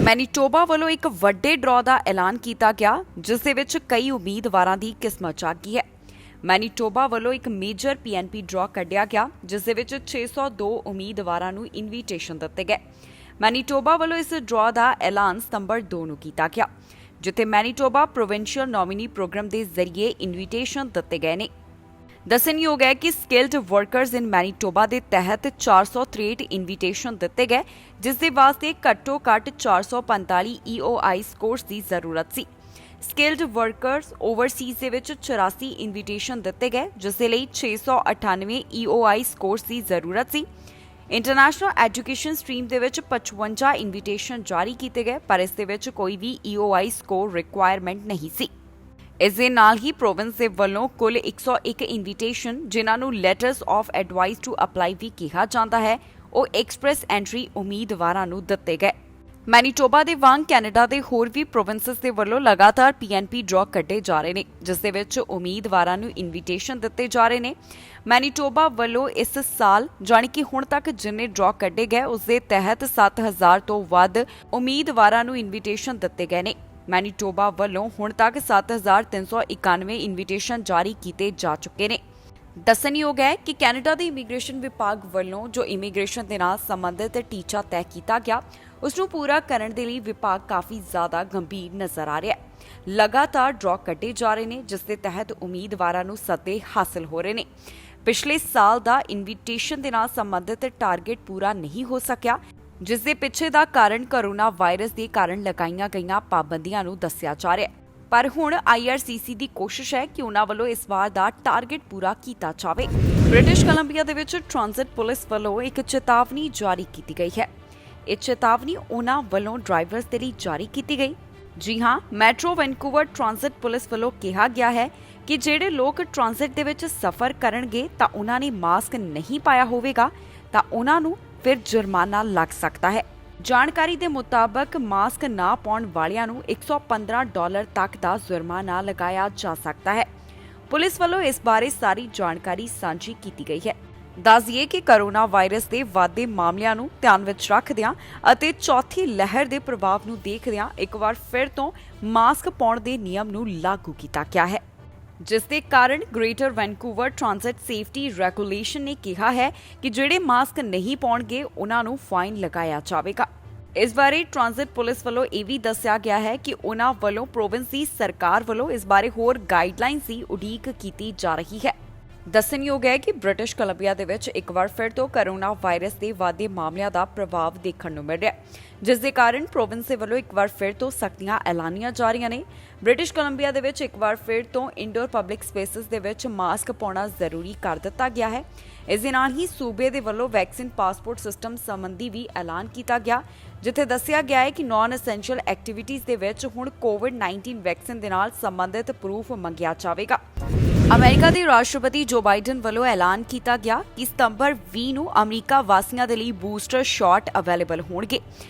Manitoba ਵੱਲੋਂ ਇੱਕ ਵੱਡੇ ਡਰਾਅ ਦਾ ਐਲਾਨ ਕੀਤਾ ਗਿਆ, ਜਿਸ ਦੇ ਵਿੱਚ ਕਈ ਉਮੀਦਵਾਰਾਂ ਦੀ ਕਿਸਮਤ ਜਾਗ ਗਈ ਹੈ। ਮੈਨੀਟੋਬਾ ਵੱਲੋਂ ਇੱਕ ਮੇਜਰ ਪੀਐਨਪੀ ਡਰਾਅ ਕੱਢਿਆ ਗਿਆ, ਜਿਸ ਦੇ ਵਿੱਚ 602 ਉਮੀਦਵਾਰਾਂ ਨੂੰ ਇਨਵੀਟੇਸ਼ਨ ਦਿੱਤੇ ਗਏ। ਮੈਨੀਟੋਬਾ ਵੱਲੋਂ ਇਸ ਡਰਾਅ ਦਾ ਐਲਾਨ ਸਤੰਬਰ 2 ਨੂੰ ਕੀਤਾ ਗਿਆ, ਜਿੱਥੇ ਮੈਨੀਟੋਬਾ ਪ੍ਰੋਵਿੰਸ਼ੀਅਲ ਨੋਮੀਨੀ ਪ੍ਰੋਗਰਾਮ ਦੇ ਜ਼ਰੀਏ ਇਨਵੀਟੇਸ਼ਨ ਦਿੱਤੇ ਗਏ ਨੇ। ਦੱਸਣਯੋਗ ਹੈ ਕਿ ਸਕਿਲਡ ਵਰਕਰਸ ਇਨ ਮੈਨੀਟੋਬਾ ਦੇ ਤਹਿਤ 463 ਇਨਵੀਟੇਸ਼ਨ ਦਿੱਤੇ ਗਏ, ਜਿਸ ਦੇ ਵਾਸਤੇ ਘੱਟੋ-ਘੱਟ 445 EOI ਸਕੋਰਸ ਦੀ ਜ਼ਰੂਰਤ ਸੀ। ਸਕਿਲਡ ਵਰਕਰਸ ਓਵਰਸੀਜ਼ ਦੇ ਵਿੱਚ 84 ਇਨਵੀਟੇਸ਼ਨ ਦਿੱਤੇ ਗਏ, ਜਿਸ ਦੇ ਲਈ 698 EOI ਸਕੋਰਸ ਦੀ ਜ਼ਰੂਰਤ ਸੀ। ਇੰਟਰਨੈਸ਼ਨਲ ਐਜੂਕੇਸ਼ਨ ਸਟਰੀਮ ਦੇ ਵਿੱਚ 55 ਇਨਵੀਟੇਸ਼ਨ ਜਾਰੀ ਕੀਤੇ ਗਏ, ਪਰ ਇਸ ਦੇ ਵਿੱਚ ਕੋਈ ਵੀ EOI ਸਕੋਰ ਰਿਕੁਆਇਰਮੈਂਟ ਨਹੀਂ ਸੀ। ਇਸ ਦੇ ਨਾਲ ਹੀ ਪ੍ਰੋਵਿੰਸ ਦੇ ਵੱਲੋਂ ਕੁੱਲ 101 ਇਨਵੀਟੇਸ਼ਨ, ਜਿਨ੍ਹਾਂ ਨੂੰ letters of advice to apply ਵੀ ਕਿਹਾ ਜਾਂਦਾ ਹੈ, ਉਹ ਐਕਸਪ੍ਰੈਸ ਐਂਟਰੀ ਉਮੀਦਵਾਰਾਂ ਨੂੰ ਦਿੱਤੇ ਗਏ। ਮੈਨੀਟੋਬਾ ਦੇ ਵਾਂਗ ਕੈਨੇਡਾ ਦੇ ਹੋਰ ਵੀ ਪ੍ਰੋਵਿੰਸਸ ਦੇ ਵੱਲੋਂ ਲਗਾਤਾਰ ਪੀਐਨਪੀ ਡਰਾਅ ਕੱਢੇ ਜਾ ਰਹੇ ਨੇ, ਜਿਸ ਦੇ ਵਿੱਚ ਉਮੀਦਵਾਰਾਂ ਨੂੰ ਇਨਵੀਟੇਸ਼ਨ ਦਿੱਤੇ ਜਾ ਰਹੇ ਨੇ। ਮੈਨੀਟੋਬਾ ਵੱਲੋਂ ਇਸ ਸਾਲ ਜਾਣੀ ਕਿ ਹੁਣ ਤੱਕ ਜਿੰਨੇ ਡਰਾਅ ਕੱਢੇ ਗਏ, ਉਸ ਦੇ ਤਹਿਤ 7000 ਤੋਂ ਵੱਧ ਉਮੀਦਵਾਰਾਂ ਨੂੰ ਇਨਵੀਟੇਸ਼ਨ ਦਿੱਤੇ ਗਏ ਨੇ। ਮੈਨੀਟੋਬਾ ਵੱਲੋਂ ਹੁਣ ਤੱਕ 7391 ਇਨਵੀਟੇਸ਼ਨ ਜਾਰੀ ਕੀਤੇ ਜਾ ਚੁੱਕੇ ਨੇ। ਦੱਸਣਯੋਗ ਹੈ ਕਿ ਕੈਨੇਡਾ ਦੇ ਇਮੀਗ੍ਰੇਸ਼ਨ ਵਿਭਾਗ ਵੱਲੋਂ ਜੋ ਇਮੀਗ੍ਰੇਸ਼ਨ ਦੇ ਨਾਲ ਸੰਬੰਧਿਤ ਟੀਚਾ ਤੈਅ ਕੀਤਾ ਗਿਆ, ਉਸ ਨੂੰ ਪੂਰਾ ਕਰਨ ਦੇ ਲਈ ਵਿਭਾਗ ਕਾਫੀ ਜ਼ਿਆਦਾ ਗੰਭੀਰ ਨਜ਼ਰ ਆ ਰਿਹਾ ਹੈ। ਲਗਾਤਾਰ ਡਰਾਅ ਕੱਢੇ ਜਾ ਰਹੇ ਨੇ, ਜਿਸ ਦੇ ਤਹਿਤ ਉਮੀਦਵਾਰਾਂ ਨੂੰ ਸੱਦੇ ਹਾਸਲ ਹੋ ਰਹੇ ਨੇ। ਪਿਛਲੇ ਸਾਲ ਦਾ ਇਨਵੀਟੇਸ਼ਨ ਦੇ ਨਾਲ ਸੰਬੰਧਿਤ ਟਾਰਗੇਟ ਪੂਰਾ ਨਹੀਂ ਹੋ ਸਕਿਆ, ਜਿਸ ਦੇ ਪਿੱਛੇ ਦਾ ਕਾਰਨ ਕੋਰੋਨਾ ਵਾਇਰਸ ਦੇ ਕਾਰਨ ਲਗਾਈਆਂ ਗਈਆਂ ਪਾਬੰਦੀਆਂ ਨੂੰ ਦੱਸਿਆ ਜਾ ਰਿਹਾ ਹੈ। ਪਰ ਹੁਣ IRCC ਦੀ ਕੋਸ਼ਿਸ਼ ਹੈ ਕਿ ਉਹਨਾਂ ਵੱਲੋਂ ਇਸ ਵਾਰ ਦਾ ਟਾਰਗੇਟ ਪੂਰਾ ਕੀਤਾ ਜਾਵੇ। ਬ੍ਰਿਟਿਸ਼ ਕੋਲੰਬੀਆ ਦੇ ਵਿੱਚ ਟ੍ਰਾਂਜ਼ਿਟ ਪੁਲਿਸ ਵੱਲੋਂ ਇੱਕ ਚੇਤਾਵਨੀ ਜਾਰੀ ਕੀਤੀ ਗਈ ਹੈ। ਇਹ ਚੇਤਾਵਨੀ ਉਹਨਾਂ ਵੱਲੋਂ ਡਰਾਈਵਰਸ ਦੇ ਲਈ ਜਾਰੀ ਕੀਤੀ ਗਈ। ਜੀ ਹਾਂ, ਮੈਟਰੋ ਵੈਨਕੂਵਰ ਟ੍ਰਾਂਜ਼ਿਟ ਪੁਲਿਸ ਵੱਲੋਂ ਕਿਹਾ ਗਿਆ ਹੈ ਕਿ ਜਿਹੜੇ ਲੋਕ ਟ੍ਰਾਂਜ਼ਿਟ ਦੇ ਵਿੱਚ ਸਫ਼ਰ ਕਰਨਗੇ ਤਾਂ ਉਹਨਾਂ ਨੇ ਮਾਸਕ ਨਹੀਂ ਪਾਇਆ ਹੋਵੇਗਾ ਤਾਂ ਉਹਨਾਂ ਨੂੰ ਫਿਰ ਜੁਰਮਾਨਾ ਲੱਗ ਸਕਦਾ ਹੈ। ਜਾਣਕਾਰੀ ਦੇ ਮੁਤਾਬਕ ਮਾਸਕ ਨਾ ਪਾਉਣ ਵਾਲਿਆਂ ਨੂੰ $115 ਤੱਕ ਦਾ ਜੁਰਮਾਨਾ ਲਗਾਇਆ ਜਾ ਸਕਦਾ ਹੈ। ਪੁਲਿਸ ਵੱਲੋਂ ਇਸ ਬਾਰੇ ਸਾਰੀ ਜਾਣਕਾਰੀ ਸਾਂਝੀ ਕੀਤੀ ਗਈ ਹੈ। ਦੱਸ ਦਈਏ ਕਿ ਕੋਰੋਨਾ ਵਾਇਰਸ ਦੇ ਵਧਦੇ ਮਾਮਲਿਆਂ ਨੂੰ ਧਿਆਨ ਵਿੱਚ ਰੱਖਦਿਆਂ ਅਤੇ ਚੌਥੀ ਲਹਿਰ ਦੇ ਪ੍ਰਭਾਵ ਨੂੰ ਦੇਖਦਿਆਂ ਇੱਕ ਵਾਰ ਫਿਰ ਤੋਂ ਮਾਸਕ ਪਾਉਣ ਦੇ ਨਿਯਮ ਨੂੰ ਲਾਗੂ ਕੀਤਾ ਗਿਆ ਹੈ, ਜਿਸ ਦੇ ਕਾਰਨ greater Vancouver transit safety regulation ਨੇ ਕਿਹਾ ਹੈ ਕਿ ਜਿਹੜੇ ਮਾਸਕ ਨਹੀਂ ਪਾਉਣਗੇ ਉਹਨਾਂ ਨੂੰ ਫਾਈਨ ਲਗਾਇਆ ਜਾਵੇਗਾ। ਇਸ ਬਾਰੇ ਟ੍ਰਾਂਜ਼ਿਟ ਪੁਲਿਸ ਵੱਲੋਂ ਇਹ ਵੀ ਦੱਸਿਆ ਗਿਆ ਹੈ ਕਿ ਉਹਨਾਂ ਵੱਲੋਂ ਪ੍ਰੋਵਿੰਸ ਦੀ ਸਰਕਾਰ ਵੱਲੋਂ ਇਸ ਬਾਰੇ ਹੋਰ ਗਾਈਡਲਾਈਨਸ ਦੀ ਉਡੀਕ ਕੀਤੀ ਜਾ ਰਹੀ ਹੈ। ਦੱਸਣਯੋਗ ਹੈ ਕਿ ਬ੍ਰਿਟਿਸ਼ ਕੋਲੰਬੀਆ ਦੇ ਵਿੱਚ ਇੱਕ ਵਾਰ ਫਿਰ ਤੋਂ ਕੋਰੋਨਾ ਵਾਇਰਸ ਦੇ ਵਧਦੇ ਮਾਮਲਿਆਂ ਦਾ ਪ੍ਰਭਾਵ ਦੇਖਣ ਨੂੰ ਮਿਲ ਰਿਹਾ ਹੈ, ਜਿਸ ਦੇ ਕਾਰਨ ਪ੍ਰੋਵਿੰਸ ਦੇ ਵੱਲੋਂ ਇੱਕ ਵਾਰ ਫਿਰ ਤੋਂ ਸਖਤੀਆਂ ਐਲਾਨੀਆਂ ਜਾ ਰਹੀਆਂ ਨੇ। ਬ੍ਰਿਟਿਸ਼ ਕੋਲੰਬੀਆ ਦੇ ਵਿੱਚ ਇੱਕ ਵਾਰ ਫਿਰ ਤੋਂ ਇੰਡੋਰ ਪਬਲਿਕ ਸਪੇਸਿਸ ਦੇ ਵਿੱਚ ਮਾਸਕ ਪਾਉਣਾ ਜ਼ਰੂਰੀ ਕਰ ਦਿੱਤਾ ਗਿਆ ਹੈ। ਇਸ ਦੇ ਨਾਲ ਹੀ ਸੂਬੇ ਦੇ ਵੱਲੋਂ ਵੈਕਸੀਨ ਪਾਸਪੋਰਟ ਸਿਸਟਮ ਸੰਬੰਧੀ ਵੀ ਐਲਾਨ ਕੀਤਾ ਗਿਆ, ਜਿੱਥੇ ਦੱਸਿਆ ਗਿਆ ਹੈ ਕਿ ਨਾਨ ਐਸੈਂਸ਼ੀਅਲ ਐਕਟੀਵਿਟੀਜ਼ ਦੇ ਵਿੱਚ ਹੁਣ ਕੋਵਿਡ-19 ਵੈਕਸੀਨ ਦੇ ਨਾਲ ਸੰਬੰਧਿਤ ਪ੍ਰੂਫ ਮੰਗਿਆ ਜਾਵੇਗਾ। ਅਮਰੀਕਾ ਦੇ ਰਾਸ਼ਟਰਪਤੀ ਜੋ ਬਾਈਡਨ ਵੱਲੋਂ ਐਲਾਨ ਕੀਤਾ ਗਿਆ ਕਿ ਸਤੰਬਰ 20 ਨੂੰ ਅਮਰੀਕਾ ਵਾਸੀਆਂ ਦੇ ਲਈ ਬੂਸਟਰ ਸ਼ਾਟ ਅਵੇਲੇਬਲ ਹੋਣਗੇ,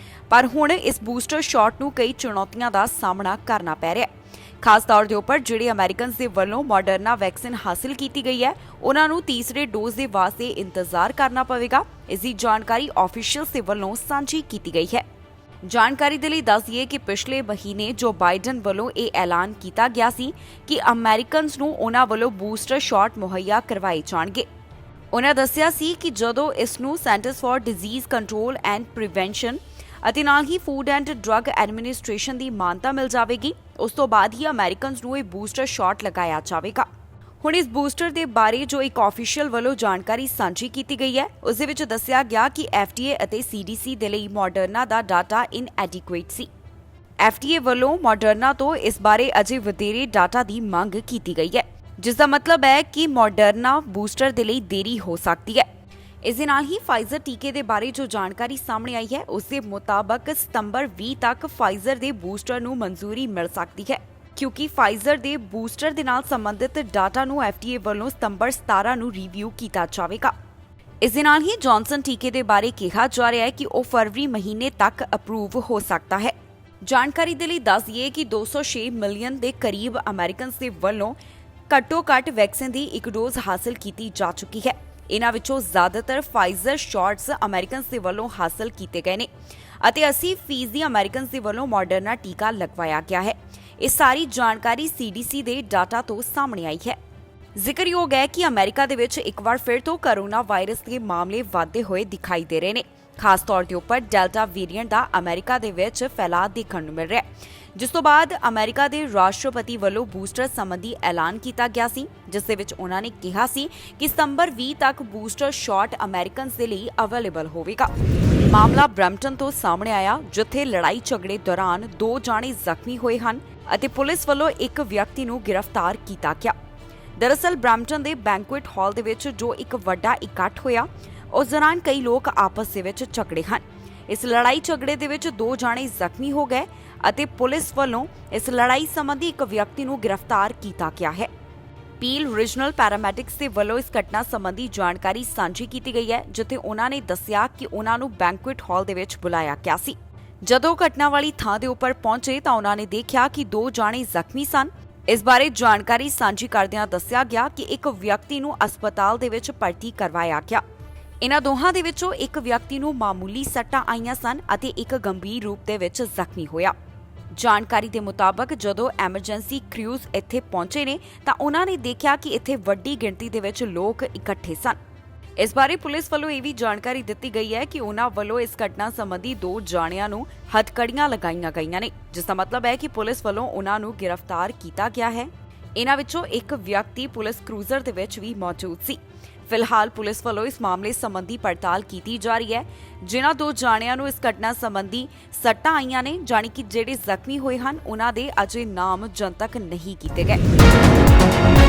ਪਰ ਹੁਣ ਇਸ ਬੂਸਟਰ ਸ਼ਾਟ ਨੂੰ ਕਈ ਚੁਣੌਤੀਆਂ ਦਾ ਸਾਹਮਣਾ ਕਰਨਾ ਪੈ ਰਿਹਾ ਹੈ। ਖਾਸ ਤੌਰ ਦੇ ਉੱਪਰ ਜਿਹੜੇ ਅਮਰੀਕਨਸ ਦੇ ਵੱਲੋਂ ਮਾਡਰਨਾ ਵੈਕਸੀਨ ਹਾਸਲ ਕੀਤੀ ਗਈ ਹੈ, ਉਹਨਾਂ ਨੂੰ ਤੀਸਰੇ ਡੋਜ਼ ਦੇ ਵਾਸਤੇ ਇੰਤਜ਼ਾਰ ਕਰਨਾ ਪਵੇਗਾ। ਇਸ ਦੀ ਜਾਣਕਾਰੀ ਆਫੀਸ਼ੀਅਲਸ ਦੇ ਵੱਲੋਂ ਸਾਂਝੀ ਕੀਤੀ ਗਈ ਹੈ। ਜਾਣਕਾਰੀ ਦੇ ਲਈ ਦੱਸ ਦਈਏ ਕਿ ਪਿਛਲੇ ਮਹੀਨੇ ਜੋ ਬਾਈਡਨ ਵੱਲੋਂ ਇਹ ਐਲਾਨ ਕੀਤਾ ਗਿਆ ਸੀ ਕਿ ਅਮਰੀਕਨਸ ਨੂੰ ਉਹਨਾਂ ਵੱਲੋਂ ਬੂਸਟਰ ਸ਼ਾਟ ਮੁਹੱਈਆ ਕਰਵਾਏ ਜਾਣਗੇ। ਉਹਨਾਂ ਦੱਸਿਆ ਸੀ ਕਿ ਜਦੋਂ ਇਸ ਨੂੰ centres for disease control and prevention ਅਤੇ ਨਾਲ ਹੀ ਫੂਡ ਐਂਡ ਡਰੱਗ ਐਡਮਿਨਿਸਟ੍ਰੇਸ਼ਨ ਦੀ ਮਾਨਤਾ ਮਿਲ ਜਾਵੇਗੀ, ਉਸ ਤੋਂ ਬਾਅਦ ਹੀ ਅਮਰੀਕਨਸ ਨੂੰ ਇਹ ਬੂਸਟਰ ਸ਼ਾਟ ਲਗਾਇਆ ਜਾਵੇਗਾ। ਹੁਣ ਇਸ ਬੂਸਟਰ ਦੇ ਬਾਰੇ ਜੋ ਇੱਕ ਆਫੀਸ਼ੀਅਲ ਵੱਲੋਂ ਜਾਣਕਾਰੀ ਸਾਂਝੀ ਕੀਤੀ ਗਈ ਹੈ, ਉਸ ਦੇ ਵਿੱਚ ਦੱਸਿਆ ਗਿਆ ਕਿ FDA ਅਤੇ CDC ਦੇ ਲਈ ਮਾਡਰਨਾ ਦਾ ਡਾਟਾ ਇਨਐਡਿਕੁਏਟ ਸੀ। FDA ਵੱਲੋਂ ਮਾਡਰਨਾ ਤੋਂ ਇਸ ਬਾਰੇ ਅਜੇ ਵਧੇਰੇ ਡਾਟਾ ਦੀ ਮੰਗ ਕੀਤੀ ਗਈ ਹੈ, ਜਿਸ ਦਾ ਮਤਲਬ ਹੈ ਕਿ ਮਾਡਰਨਾ ਬੂਸਟਰ ਦੇ ਲਈ ਦੇਰੀ ਹੋ ਸਕਦੀ ਹੈ। ਇਸ ਦੇ ਨਾਲ ਹੀ ਫਾਈਜ਼ਰ ਟੀਕੇ ਦੇ ਬਾਰੇ ਜੋ ਜਾਣਕਾਰੀ ਸਾਹਮਣੇ ਆਈ ਹੈ, ਉਸ ਦੇ ਮੁਤਾਬਕ ਸਤੰਬਰ 20 ਤੱਕ ਫਾਈਜ਼ਰ ਦੇ ਬੂਸਟਰ ਨੂੰ ਮਨਜ਼ੂਰੀ ਮਿਲ ਸਕਦੀ ਹੈ, ਕਿਉਂਕਿ ਫਾਈਜ਼ਰ ਦੇ ਬੂਸਟਰ ਦੇ ਨਾਲ ਸੰਬੰਧਿਤ ਡਾਟਾ ਨੂੰ FDA ਵੱਲੋਂ ਸਤੰਬਰ 17 ਨੂੰ ਰਿਵਿਊ ਕੀਤਾ ਜਾਵੇਗਾ। ਇਸ ਦੇ ਨਾਲ ਹੀ ਜੌਨਸਨ ਟੀਕੇ ਦੇ ਬਾਰੇ ਕਿਹਾ ਜਾ ਰਿਹਾ ਹੈ ਕਿ ਉਹ ਫਰਵਰੀ ਮਹੀਨੇ ਤੱਕ ਅਪਰੂਵ ਹੋ ਸਕਦਾ ਹੈ। ਜਾਣਕਾਰੀ ਦੇ ਲਈ ਦੱਸ ਦਈਏ ਕਿ 206 ਮਿਲੀਅਨ ਦੇ ਕਰੀਬ ਅਮਰੀਕਨਸ ਦੇ ਵੱਲੋਂ ਘੱਟੋ-ਘੱਟ ਵੈਕਸੀਨ ਦੀ ਇੱਕ ਡੋਜ਼ ਹਾਸਲ ਕੀਤੀ ਜਾ ਚੁੱਕੀ ਹੈ। ਇਹਨਾਂ ਵਿੱਚੋਂ ਜ਼ਿਆਦਾਤਰ ਫਾਈਜ਼ਰ ਸ਼ਾਟਸ ਅਮਰੀਕਨਸ ਦੇ ਵੱਲੋਂ ਹਾਸਲ ਕੀਤੇ ਗਏ ਨੇ ਅਤੇ 80% ਅਮਰੀਕਨਸ ਦੇ ਵੱਲੋਂ ਮਾਡਰਨਾ ਟੀਕਾ ਲਗਵਾਇਆ ਗਿਆ ਹੈ। ਇਹ ਸਾਰੀ ਜਾਣਕਾਰੀ CDC ਦੇ ਡਾਟਾ ਤੋਂ ਸਾਹਮਣੇ ਆਈ ਹੈ। ਜ਼ਿਕਰਯੋਗ ਹੈ ਕਿ ਅਮਰੀਕਾ ਦੇ ਵਿੱਚ ਇੱਕ ਵਾਰ ਫਿਰ ਤੋਂ ਕੋਰੋਨਾ ਵਾਇਰਸ ਦੇ ਮਾਮਲੇ ਵਧਦੇ ਹੋਏ ਦਿਖਾਈ ਦੇ ਰਹੇ ਨੇ। ਖਾਸ ਤੌਰ ਤੇ ਉੱਪਰ ਡੈਲਟਾ ਵੇਰੀਐਂਟ ਦਾ ਅਮਰੀਕਾ ਦੇ ਵਿੱਚ ਫੈਲਾਅ ਦੇਖਣ ਨੂੰ ਮਿਲ ਰਿਹਾ ਹੈ, ਜਿਸ ਤੋਂ ਬਾਅਦ ਅਮਰੀਕਾ ਦੇ ਰਾਸ਼ਟਰਪਤੀ ਵੱਲੋਂ ਬੂਸਟਰ ਸੰਬੰਧੀ ਐਲਾਨ ਕੀਤਾ ਗਿਆ ਸੀ, ਜਿਸ ਦੇ ਵਿੱਚ ਉਹਨਾਂ ਨੇ ਕਿਹਾ ਸੀ ਕਿ ਸਤੰਬਰ 20 ਤੱਕ ਬੂਸਟਰ ਸ਼ਾਟ ਅਮਰੀਕਨਸ ਦੇ ਲਈ ਅਵੇਲੇਬਲ ਹੋਵੇਗਾ। ਮਾਮਲਾ ਬਰੈਂਪਟਨ ਤੋਂ ਸਾਹਮਣੇ ਆਇਆ, ਜਿੱਥੇ ਲੜਾਈ ਝਗੜੇ ਦੌਰਾਨ 2 ਜਾਣੇ ਜ਼ਖਮੀ ਹੋਏ ਹਨ ਅਤੇ ਪੁਲਿਸ ਵੱਲੋਂ ਇੱਕ ਵਿਅਕਤੀ ਨੂੰ ਗ੍ਰਿਫਤਾਰ ਕੀਤਾ ਗਿਆ। ਦਰਅਸਲ ਬਰੈਂਪਟਨ ਦੇ ਬੈਂਕੁਏਟ ਹਾਲ ਦੇ ਵਿੱਚ ਜੋ ਇੱਕ ਵੱਡਾ ਇਕੱਠ ਹੋਇਆ, ਉਸ ਦੌਰਾਨ ਕਈ ਲੋਕ ਆਪਸ ਦੇ ਵਿੱਚ ਝਗੜੇ ਹਨ। ਇਸ ਲੜਾਈ ਝਗੜੇ ਦੇ ਵਿੱਚ 2 ਜਾਣੇ ਜ਼ਖਮੀ ਹੋ ਗਏ ਅਤੇ ਪੁਲਿਸ ਵੱਲੋਂ ਇਸ ਲੜਾਈ ਸੰਬੰਧੀ ਇੱਕ ਵਿਅਕਤੀ ਨੂੰ ਗ੍ਰਿਫਤਾਰ ਕੀਤਾ ਗਿਆ ਹੈ। ਪੀਲ ਰੀਜਨਲ ਪੈਰਾਮੈਡਿਕਸ ਦੇ ਵੱਲੋਂ ਇਸ ਘਟਨਾ ਸੰਬੰਧੀ ਜਾਣਕਾਰੀ ਸਾਂਝੀ ਕੀਤੀ ਗਈ ਹੈ, ਜਿੱਥੇ ਉਹਨਾਂ ਨੇ ਦੱਸਿਆ ਕਿ ਉਹਨਾਂ ਨੂੰ ਬੈਂਕੁਏਟ ਹਾਲ ਦੇ ਵਿੱਚ ਬੁਲਾਇਆ ਗਿਆ ਸੀ। ਜਦੋਂ ਘਟਨਾ ਵਾਲੀ ਥਾਂ ਦੇ ਉੱਪਰ ਪਹੁੰਚੇ ਤਾਂ ਉਹਨਾਂ ਨੇ ਦੇਖਿਆ ਕਿ 2 ਜਾਣੇ ਜ਼ਖਮੀ ਸਨ। ਇਸ ਬਾਰੇ ਜਾਣਕਾਰੀ ਸਾਂਝੀ ਕਰਦਿਆਂ ਦੱਸਿਆ ਗਿਆ ਕਿ ਇੱਕ ਵਿਅਕਤੀ ਨੂੰ ਹਸਪਤਾਲ ਦੇ ਵਿੱਚ ਭਰਤੀ ਕਰਵਾਇਆ ਗਿਆ। ਇਹਨਾਂ ਦੋਹਾਂ ਦੇ ਵਿੱਚੋਂ ਇੱਕ ਵਿਅਕਤੀ ਨੂੰ ਮਾਮੂਲੀ ਸੱਟਾਂ ਆਈਆਂ ਸਨ ਅਤੇ ਇੱਕ ਗੰਭੀਰ ਰੂਪ ਦੇ ਵਿੱਚ ਜ਼ਖਮੀ ਹੋਇਆ। ਜਾਣਕਾਰੀ ਦੇ ਮੁਤਾਬਕ ਜਦੋਂ ਐਮਰਜੈਂਸੀ ਕ੍ਰਿਊਜ਼ ਇੱਥੇ ਪਹੁੰਚੇ ਨੇ ਤਾਂ ਉਹਨਾਂ ਨੇ ਦੇਖਿਆ ਕਿ ਇੱਥੇ ਵੱਡੀ ਗਿਣਤੀ ਦੇ ਵਿੱਚ ਲੋਕ ਇਕੱਠੇ ਸਨ। ਇਸ ਬਾਰੇ ਪੁਲਿਸ ਵੱਲੋਂ ਇਹ ਵੀ ਜਾਣਕਾਰੀ ਦਿੱਤੀ ਗਈ ਹੈ ਕਿ ਉਹਨਾਂ ਵੱਲੋਂ ਇਸ ਘਟਨਾ ਸੰਬੰਧੀ 2 ਜਾਣਿਆਂ ਨੂੰ ਹੱਥਕੜੀਆਂ ਲਗਾਈਆਂ ਗਈਆਂ ਨੇ, ਜਿਸ ਦਾ ਮਤਲਬ ਹੈ ਕਿ ਪੁਲਿਸ ਵੱਲੋਂ ਉਹਨਾਂ ਨੂੰ ਗ੍ਰਿਫਤਾਰ ਕੀਤਾ ਗਿਆ ਹੈ। ਇਹਨਾਂ ਵਿੱਚੋਂ ਇੱਕ ਵਿਅਕਤੀ ਪੁਲਿਸ ਕਰੂਜ਼ਰ ਦੇ ਵਿੱਚ ਵੀ ਮੌਜੂਦ ਸੀ। ਫਿਲਹਾਲ ਪੁਲਿਸ ਵੱਲੋਂ ਇਸ ਮਾਮਲੇ ਸੰਬੰਧੀ ਪੜਤਾਲ ਕੀਤੀ ਜਾ ਰਹੀ ਹੈ। ਜਿਨ੍ਹਾਂ 2 ਜਾਣਿਆਂ ਨੂੰ ਇਸ ਘਟਨਾ ਸੰਬੰਧੀ ਸੱਟਾਂ ਆਈਆਂ ਨੇ, ਜਾਣੀ ਕਿ ਜਿਹੜੇ ਜ਼ਖਮੀ ਹੋਏ ਹਨ, ਉਹਨਾਂ ਦੇ ਅਜੇ ਨਾਮ ਜਨਤਕ ਨਹੀਂ ਕੀਤੇ ਗਏ।